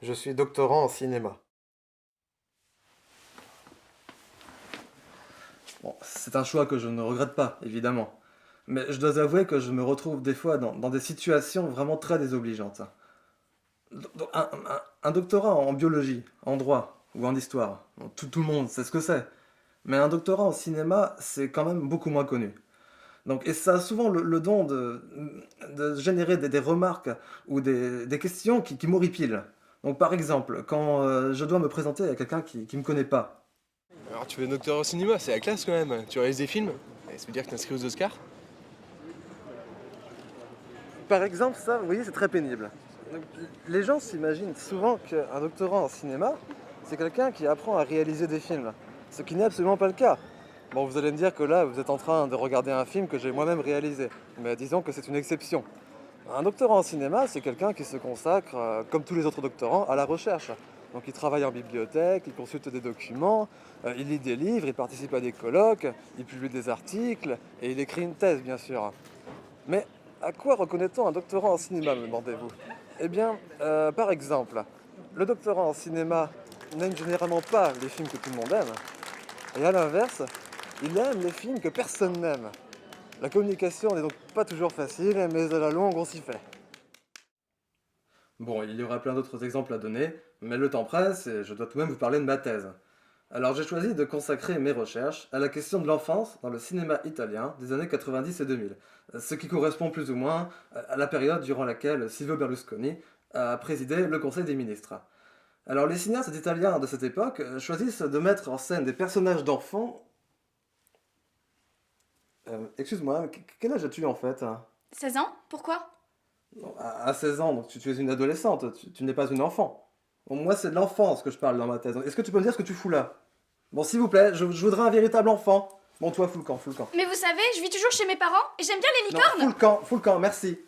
Je suis doctorant en cinéma. Bon, c'est un choix que je ne regrette pas, évidemment. Mais je dois avouer que je me retrouve des fois dans des situations vraiment très désobligeantes. Un doctorat en biologie, en droit ou en histoire, bon, tout le monde sait ce que c'est. Mais un doctorat en cinéma, c'est quand même beaucoup moins connu. Donc, et ça a souvent le don de générer des remarques ou des questions qui m'horripilent. Donc par exemple, quand je dois me présenter à quelqu'un qui me connaît pas. Alors tu veux docteur au cinéma, c'est la classe quand même. Tu réalises des films, et ça veut dire que t'es inscrit aux Oscars. Par exemple, ça, vous voyez, c'est très pénible. Donc, les gens s'imaginent souvent qu'un doctorant en cinéma, c'est quelqu'un qui apprend à réaliser des films. Ce qui n'est absolument pas le cas. Bon, vous allez me dire que là, vous êtes en train de regarder un film que j'ai moi-même réalisé. Mais disons que c'est une exception. Un doctorant en cinéma, c'est quelqu'un qui se consacre, comme tous les autres doctorants, à la recherche. Donc il travaille en bibliothèque, il consulte des documents, il lit des livres, il participe à des colloques, il publie des articles et il écrit une thèse, bien sûr. Mais à quoi reconnaît-on un doctorant en cinéma, me demandez-vous? Eh bien, par exemple, le doctorant en cinéma n'aime généralement pas les films que tout le monde aime, et à l'inverse, il aime les films que personne n'aime. La communication n'est donc pas toujours facile, mais à la longue, on s'y fait. Bon, il y aura plein d'autres exemples à donner, mais le temps presse et je dois tout de même vous parler de ma thèse. Alors j'ai choisi de consacrer mes recherches à la question de l'enfance dans le cinéma italien des années 90 et 2000, ce qui correspond plus ou moins à la période durant laquelle Silvio Berlusconi a présidé le Conseil des ministres. Alors les cinéastes italiens de cette époque choisissent de mettre en scène des personnages d'enfants. Excuse-moi, quel âge as-tu en fait? 16 ans? Pourquoi? Non, à 16 ans, donc tu es une adolescente, tu n'es pas une enfant. Bon, moi, c'est de l'enfance que je parle dans ma thèse. Est-ce que tu peux me dire ce que tu fous là? Bon, s'il vous plaît, je voudrais un véritable enfant. Bon, toi, fous le camp, fous le camp. Mais vous savez, je vis toujours chez mes parents et j'aime bien les Non, licornes. fous le camp, merci.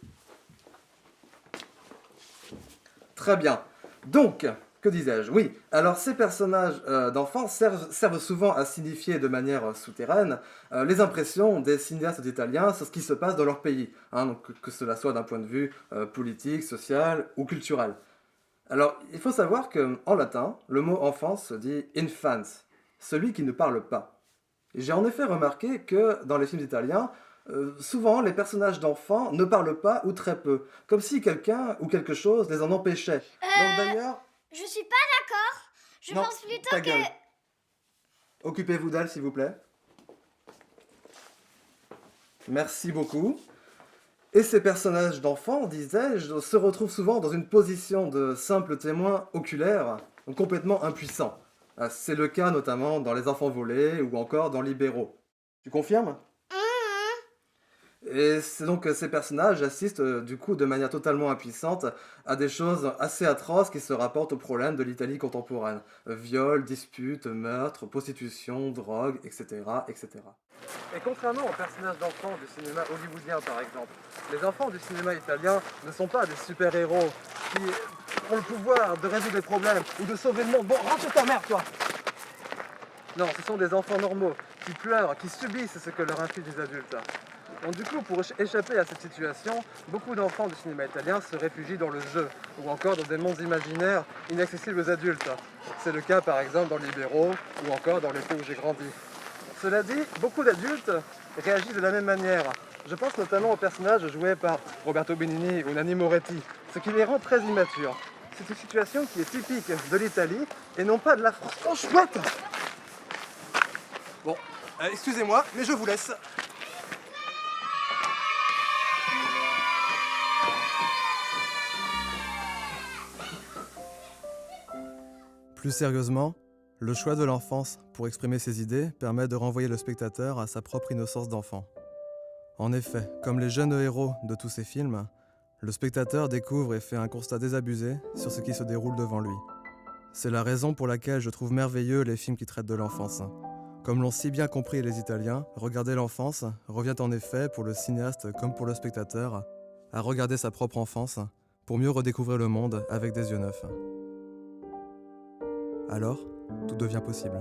Très bien. Donc, que disais-je? Oui, alors ces personnages d'enfants servent souvent à signifier de manière souterraine les impressions des cinéastes italiens sur ce qui se passe dans leur pays, hein, donc que cela soit d'un point de vue politique, social ou culturel. Alors, il faut savoir qu'en latin, le mot enfant se dit infans, celui qui ne parle pas. J'ai en effet remarqué que dans les films italiens, souvent les personnages d'enfants ne parlent pas ou très peu, comme si quelqu'un ou quelque chose les en empêchait. Donc d'ailleurs... Je suis pas d'accord. Je Non, pense plutôt ta que... gueule. Occupez-vous d'elle, s'il vous plaît. Merci beaucoup. Et ces personnages d'enfants, disais-je, se retrouvent souvent dans une position de simple témoin oculaire, complètement impuissant. C'est le cas notamment dans Les Enfants volés ou encore dans Libéraux. Tu confirmes? Et c'est donc que ces personnages assistent du coup de manière totalement impuissante à des choses assez atroces qui se rapportent aux problèmes de l'Italie contemporaine. Viols, disputes, meurtres, prostitution, drogue, etc., etc. Et contrairement aux personnages d'enfants du cinéma hollywoodien par exemple, les enfants du cinéma italien ne sont pas des super-héros qui ont le pouvoir de résoudre les problèmes ou de sauver le monde. Bon, rentre ta mère, toi! Non, ce sont des enfants normaux qui pleurent, qui subissent ce que leur infligent les adultes. Donc du coup, pour échapper à cette situation, beaucoup d'enfants du cinéma italien se réfugient dans le jeu, ou encore dans des mondes imaginaires inaccessibles aux adultes. C'est le cas par exemple dans Libéraux, ou encore dans Les Feux où j'ai grandi. Cela dit, beaucoup d'adultes réagissent de la même manière. Je pense notamment aux personnages joués par Roberto Benigni ou Nanni Moretti, ce qui les rend très immatures. C'est une situation qui est typique de l'Italie, et non pas de la France. Oh, chouette! Bon, excusez-moi, mais je vous laisse. Plus sérieusement, le choix de l'enfance pour exprimer ses idées permet de renvoyer le spectateur à sa propre innocence d'enfant. En effet, comme les jeunes héros de tous ces films, le spectateur découvre et fait un constat désabusé sur ce qui se déroule devant lui. C'est la raison pour laquelle je trouve merveilleux les films qui traitent de l'enfance. Comme l'ont si bien compris les Italiens, regarder l'enfance revient en effet pour le cinéaste comme pour le spectateur à regarder sa propre enfance pour mieux redécouvrir le monde avec des yeux neufs. Alors, tout devient possible.